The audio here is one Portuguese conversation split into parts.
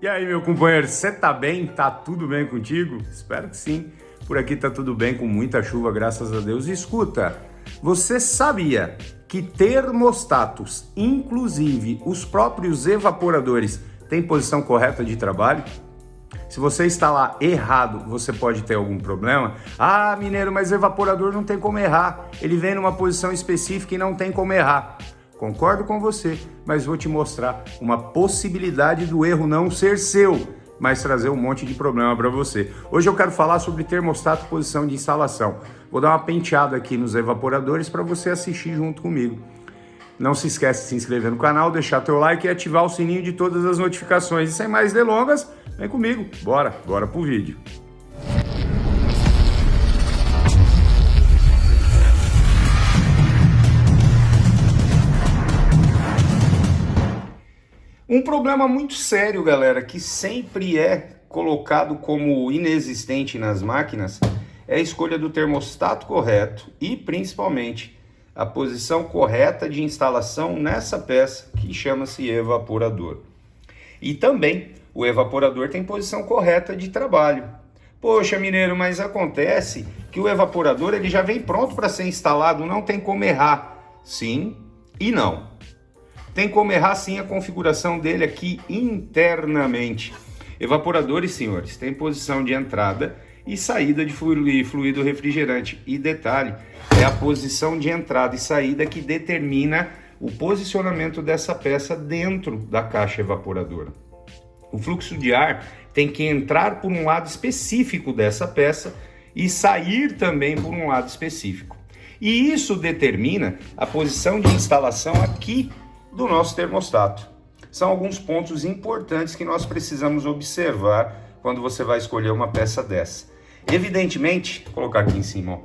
E aí, meu companheiro, você tá bem? Tá tudo bem contigo? Espero que sim. Por aqui tá tudo bem, com muita chuva, graças a Deus. E escuta, você sabia que termostatos, inclusive os próprios evaporadores, têm posição correta de trabalho? Se você instalar errado, você pode ter algum problema. Ah, mineiro, mas evaporador não tem como errar. Ele vem numa posição específica e não tem como errar. Concordo com você, mas vou te mostrar uma possibilidade do erro não ser seu, mas trazer um monte de problema para você. Hoje eu quero falar sobre termostato e posição de instalação. Vou dar uma penteada aqui nos evaporadores para você assistir junto comigo. Não se esquece de se inscrever no canal, deixar teu like e ativar o sininho de todas as notificações. E sem mais delongas, vem comigo, bora pro vídeo. Um problema muito sério, galera, que sempre é colocado como inexistente nas máquinas, é a escolha do termostato correto e, principalmente, a posição correta de instalação nessa peça que chama-se evaporador. E também o evaporador tem posição correta de trabalho. Poxa, mineiro, mas acontece que o evaporador ele já vem pronto para ser instalado, não tem como errar. Sim e não. Tem como errar sim a configuração dele aqui internamente. Evaporadores, senhores, tem posição de entrada e saída de fluido refrigerante. E detalhe, é a posição de entrada e saída que determina o posicionamento dessa peça dentro da caixa evaporadora. O fluxo de ar tem que entrar por um lado específico dessa peça e sair também por um lado específico. E isso determina a posição de instalação aqui do nosso termostato. São alguns pontos importantes que nós precisamos observar quando você vai escolher uma peça dessa. Evidentemente, vou colocar aqui em cima, ó.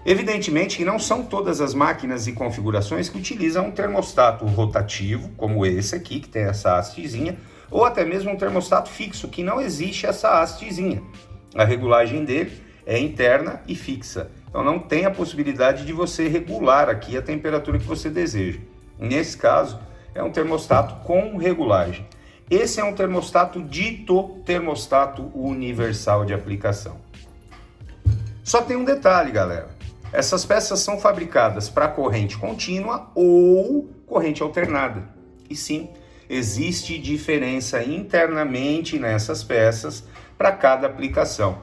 Evidentemente que não são todas as máquinas e configurações que utilizam um termostato rotativo, como esse aqui, que tem essa hastezinha, ou até mesmo um termostato fixo, que não existe essa hastezinha. A regulagem dele é interna e fixa. Então não tem a possibilidade de você regular aqui a temperatura que você deseja. Nesse caso, é um termostato com regulagem. Esse é um termostato dito termostato universal de aplicação. Só tem um detalhe, galera. Essas peças são fabricadas para corrente contínua ou corrente alternada. E sim, existe diferença internamente nessas peças para cada aplicação.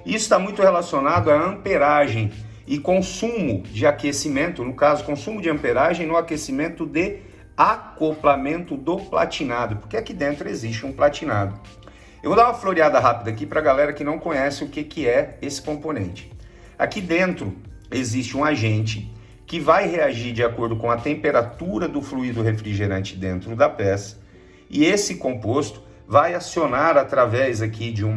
Isso está muito relacionado à amperagem e consumo de aquecimento, no caso, consumo de amperagem no aquecimento de acoplamento do platinado, porque aqui dentro existe um platinado. Eu vou dar uma floreada rápida aqui para a galera que não conhece o que é esse componente. Aqui dentro existe um agente que vai reagir de acordo com a temperatura do fluido refrigerante dentro da peça, e esse composto vai acionar através aqui de um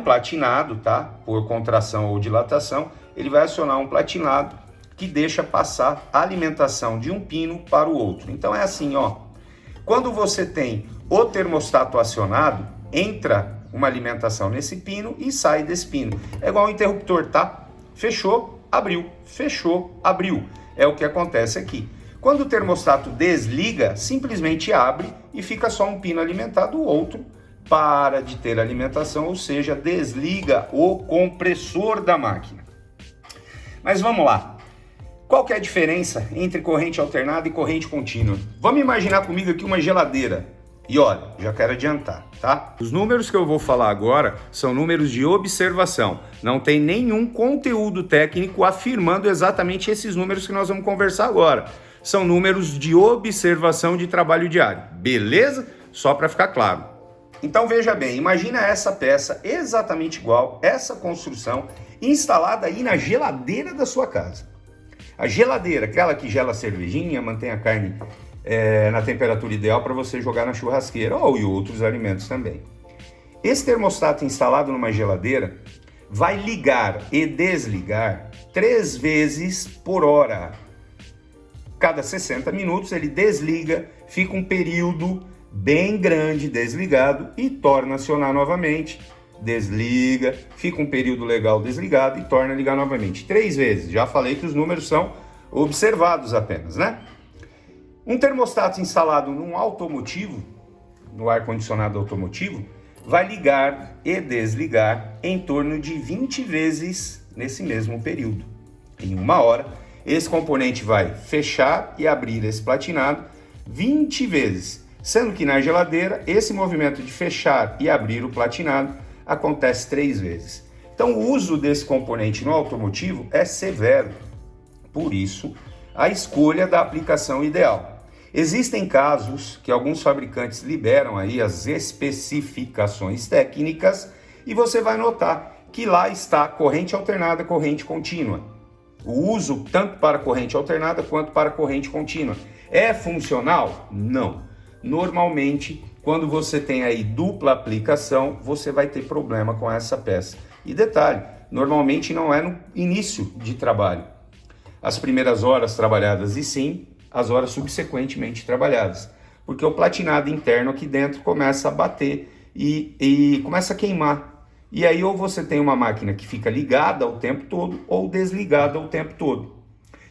platinado, tá? Por contração ou dilatação, ele vai acionar um platinado que deixa passar a alimentação de um pino para o outro. Então é assim, ó. Quando você tem o termostato acionado, entra uma alimentação nesse pino e sai desse pino. É igual um interruptor, tá? Fechou, abriu, fechou, abriu. É o que acontece aqui. Quando o termostato desliga, simplesmente abre e fica só um pino alimentado, o outro para de ter alimentação, ou seja, desliga o compressor da máquina. Mas vamos lá. Qual que é a diferença entre corrente alternada e corrente contínua? Vamos imaginar comigo aqui uma geladeira. E olha, já quero adiantar, tá? Os números que eu vou falar agora são números de observação. Não tem nenhum conteúdo técnico afirmando exatamente esses números que nós vamos conversar agora. São números de observação de trabalho diário, beleza? Só para ficar claro. Então veja bem, imagina essa peça exatamente igual, essa construção, instalada aí na geladeira da sua casa. A geladeira, aquela que gela a cervejinha, mantém a carne na temperatura ideal para você jogar na churrasqueira, ou e outros alimentos também. Esse termostato instalado numa geladeira vai ligar e desligar 3 vezes por hora. Cada 60 minutos ele desliga, fica um período bem grande desligado e torna a acionar novamente. Desliga, fica um período legal desligado e torna a ligar novamente. 3 vezes. Já falei que os números são observados apenas, né? Um termostato instalado num automotivo no ar-condicionado automotivo vai ligar e desligar em torno de 20 vezes nesse mesmo período. Em 1 hora, esse componente vai fechar e abrir esse platinado 20 vezes, sendo que na geladeira esse movimento de fechar e abrir o platinado acontece 3 vezes. Então o uso desse componente no automotivo é severo, por isso a escolha da aplicação ideal. Existem casos que alguns fabricantes liberam aí as especificações técnicas e você vai notar que lá está corrente alternada, corrente contínua. O uso tanto para corrente alternada quanto para corrente contínua. É funcional? Não. Normalmente, quando você tem aí dupla aplicação, você vai ter problema com essa peça. E detalhe, normalmente não é no início de trabalho. As primeiras horas trabalhadas e sim, as horas subsequentemente trabalhadas. Porque o platinado interno aqui dentro começa a bater e começa a queimar. E aí ou você tem uma máquina que fica ligada o tempo todo ou desligada o tempo todo.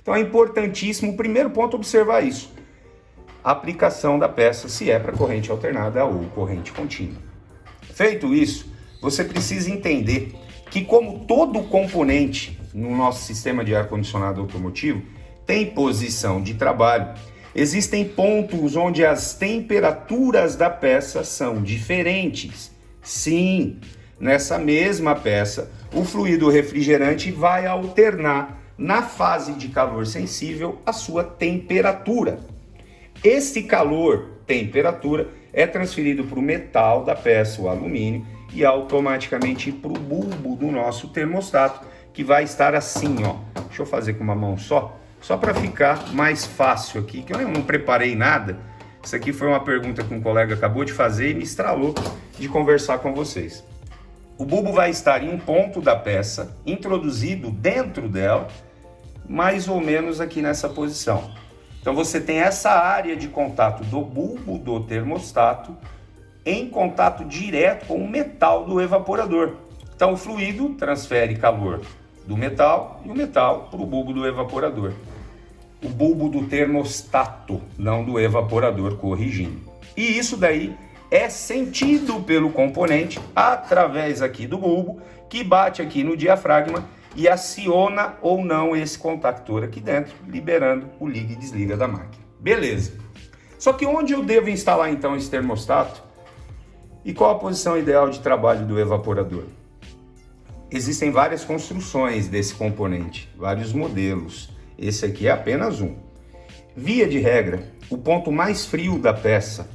Então é importantíssimo, o primeiro ponto, observar isso. A aplicação da peça, se é para corrente alternada ou corrente contínua. Feito isso, você precisa entender que como todo componente no nosso sistema de ar-condicionado automotivo tem posição de trabalho, existem pontos onde as temperaturas da peça são diferentes. Sim, nessa mesma peça, o fluido refrigerante vai alternar na fase de calor sensível a sua temperatura. Esse calor, temperatura, é transferido para o metal da peça, o alumínio, e automaticamente para o bulbo do nosso termostato, que vai estar assim, ó. Deixa eu fazer com uma mão só para ficar mais fácil aqui, que eu não preparei nada. Isso aqui foi uma pergunta que um colega acabou de fazer e me estralou de conversar com vocês. O bulbo vai estar em um ponto da peça, introduzido dentro dela, mais ou menos aqui nessa posição. Então você tem essa área de contato do bulbo do termostato em contato direto com o metal do evaporador. Então o fluido transfere calor do metal e o metal para o bulbo do evaporador. O bulbo do termostato, não do evaporador, corrigindo. E isso daí é sentido pelo componente através aqui do bulbo, que bate aqui no diafragma e aciona ou não esse contactor aqui dentro, liberando o liga e desliga da máquina. Beleza. Só que onde eu devo instalar então esse termostato? E qual a posição ideal de trabalho do evaporador? Existem várias construções desse componente, vários modelos. Esse aqui é apenas um. Via de regra, o ponto mais frio da peça,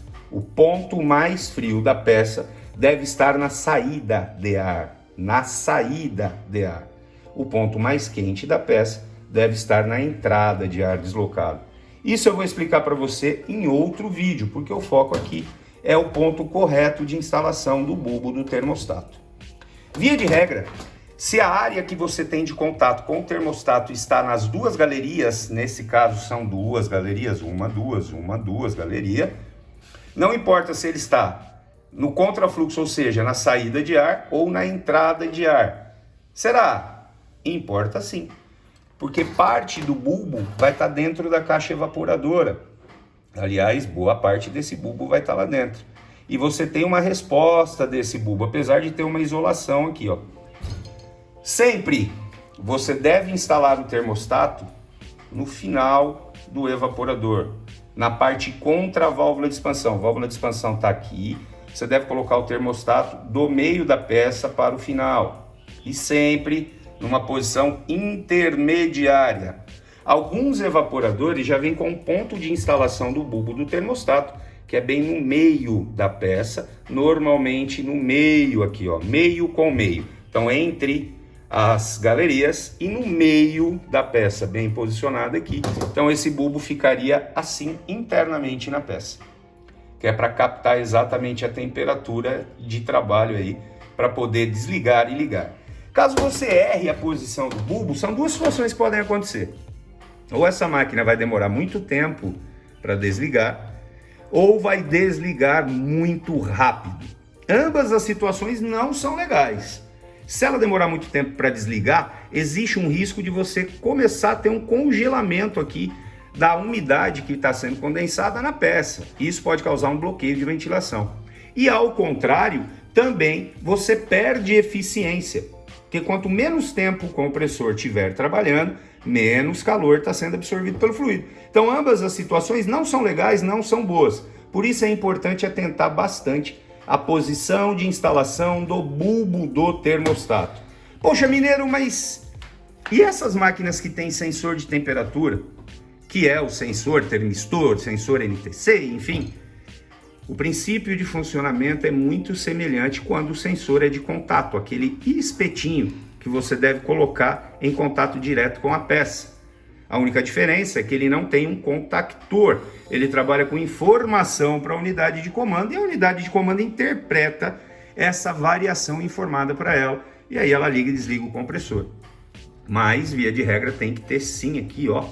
deve estar na saída de ar. Na saída de ar. O ponto mais quente da peça deve estar na entrada de ar deslocado. Isso eu vou explicar para você em outro vídeo, porque o foco aqui é o ponto correto de instalação do bulbo do termostato. Via de regra, se a área que você tem de contato com o termostato está nas duas galerias, nesse caso são duas galerias, duas galerias, não importa se ele está no contrafluxo, ou seja, na saída de ar ou na entrada de ar. Será? Importa sim, porque parte do bulbo vai estar dentro da caixa evaporadora. Aliás, boa parte desse bulbo vai estar lá dentro. E você tem uma resposta desse bulbo, apesar de ter uma isolação aqui, ó. Sempre você deve instalar o termostato no final do evaporador, na parte contra a válvula de expansão. A válvula de expansão está aqui, você deve colocar o termostato do meio da peça para o final. E sempre numa posição intermediária. Alguns evaporadores já vêm com um ponto de instalação do bulbo do termostato, que é bem no meio da peça, normalmente no meio aqui, ó, meio com meio. Então, entre as galerias e no meio da peça, bem posicionado aqui. Então, esse bulbo ficaria assim internamente na peça, que é para captar exatamente a temperatura de trabalho aí, para poder desligar e ligar. Caso você erre a posição do bulbo, são duas situações que podem acontecer. Ou essa máquina vai demorar muito tempo para desligar, ou vai desligar muito rápido. Ambas as situações não são legais. Se ela demorar muito tempo para desligar, existe um risco de você começar a ter um congelamento aqui da umidade que está sendo condensada na peça. Isso pode causar um bloqueio de ventilação. E ao contrário, também você perde eficiência, porque quanto menos tempo o compressor estiver trabalhando, menos calor está sendo absorvido pelo fluido. Então ambas as situações não são legais, não são boas. Por isso é importante atentar bastante à posição de instalação do bulbo do termostato. Poxa, mineiro, mas e essas máquinas que têm sensor de temperatura? Que é o sensor termistor, sensor NTC, enfim. O princípio de funcionamento é muito semelhante quando o sensor é de contato, aquele espetinho que você deve colocar em contato direto com a peça. A única diferença é que ele não tem um contactor, ele trabalha com informação para a unidade de comando e a unidade de comando interpreta essa variação informada para ela e aí ela liga e desliga o compressor. Mas, via de regra, tem que ter sim aqui, ó,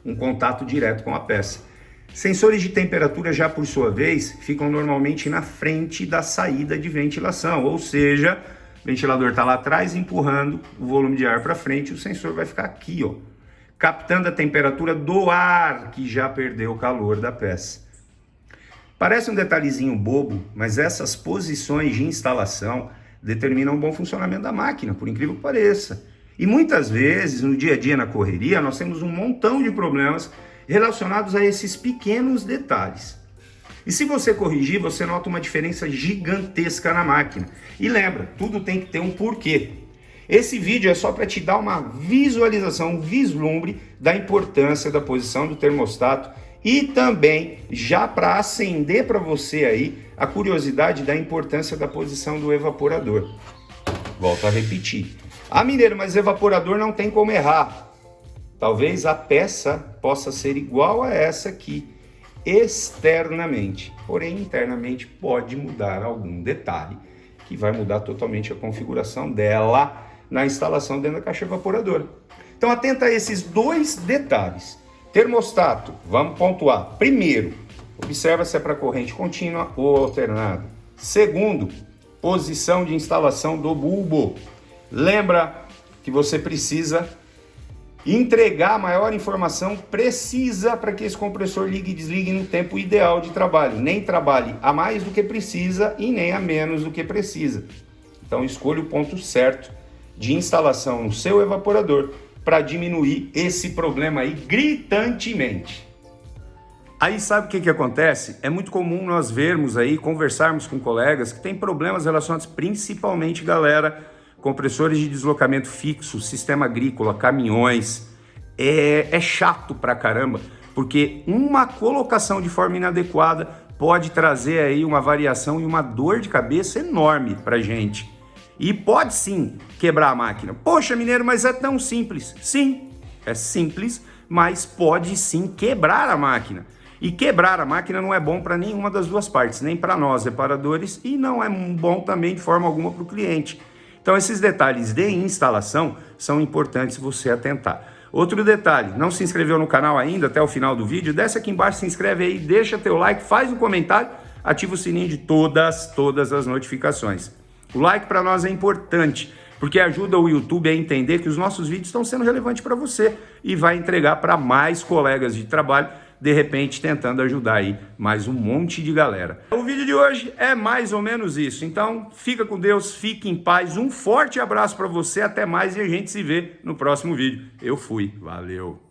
um contato direto com a peça. Sensores de temperatura, já por sua vez, ficam normalmente na frente da saída de ventilação, ou seja, o ventilador está lá atrás empurrando o volume de ar para frente, o sensor vai ficar aqui, ó, captando a temperatura do ar que já perdeu o calor da peça. Parece um detalhezinho bobo, mas essas posições de instalação determinam o bom funcionamento da máquina, por incrível que pareça. E muitas vezes, no dia a dia, na correria, nós temos um montão de problemas relacionados a esses pequenos detalhes. E se você corrigir, você nota uma diferença gigantesca na máquina. E lembra, tudo tem que ter um porquê. Esse vídeo é só para te dar uma visualização, um vislumbre da importância da posição do termostato e também já para acender para você aí a curiosidade da importância da posição do evaporador. Volto a repetir. Ah, mineiro, mas evaporador não tem como errar. Talvez a peça possa ser igual a essa aqui, externamente. Porém, internamente pode mudar algum detalhe, que vai mudar totalmente a configuração dela na instalação dentro da caixa evaporadora. Então, atenta a esses dois detalhes. Termostato, vamos pontuar. Primeiro, observa se é para corrente contínua ou alternada. Segundo, posição de instalação do bulbo. Lembra que você precisa entregar a maior informação precisa para que esse compressor ligue e desligue no tempo ideal de trabalho. Nem trabalhe a mais do que precisa e nem a menos do que precisa. Então escolha o ponto certo de instalação no seu evaporador para diminuir esse problema aí gritantemente. Aí sabe o que acontece? É muito comum nós vermos aí, conversarmos com colegas que têm problemas relacionados principalmente, galera, compressores de deslocamento fixo, sistema agrícola, caminhões. É chato pra caramba, porque uma colocação de forma inadequada pode trazer aí uma variação e uma dor de cabeça enorme pra gente. E pode sim quebrar a máquina. Poxa, mineiro, mas é tão simples. Sim, é simples, mas pode sim quebrar a máquina. E quebrar a máquina não é bom para nenhuma das duas partes, nem para nós, reparadores, e não é bom também de forma alguma para o cliente. Então esses detalhes de instalação são importantes você atentar. Outro detalhe, não se inscreveu no canal ainda até o final do vídeo? Desce aqui embaixo, se inscreve aí, deixa teu like, faz um comentário, ativa o sininho de todas as notificações. O like para nós é importante, porque ajuda o YouTube a entender que os nossos vídeos estão sendo relevantes para você e vai entregar para mais colegas de trabalho, de repente tentando ajudar aí mais um monte de galera. O vídeo de hoje é mais ou menos isso, então fica com Deus, fique em paz, um forte abraço para você, até mais e a gente se vê no próximo vídeo. Eu fui, valeu!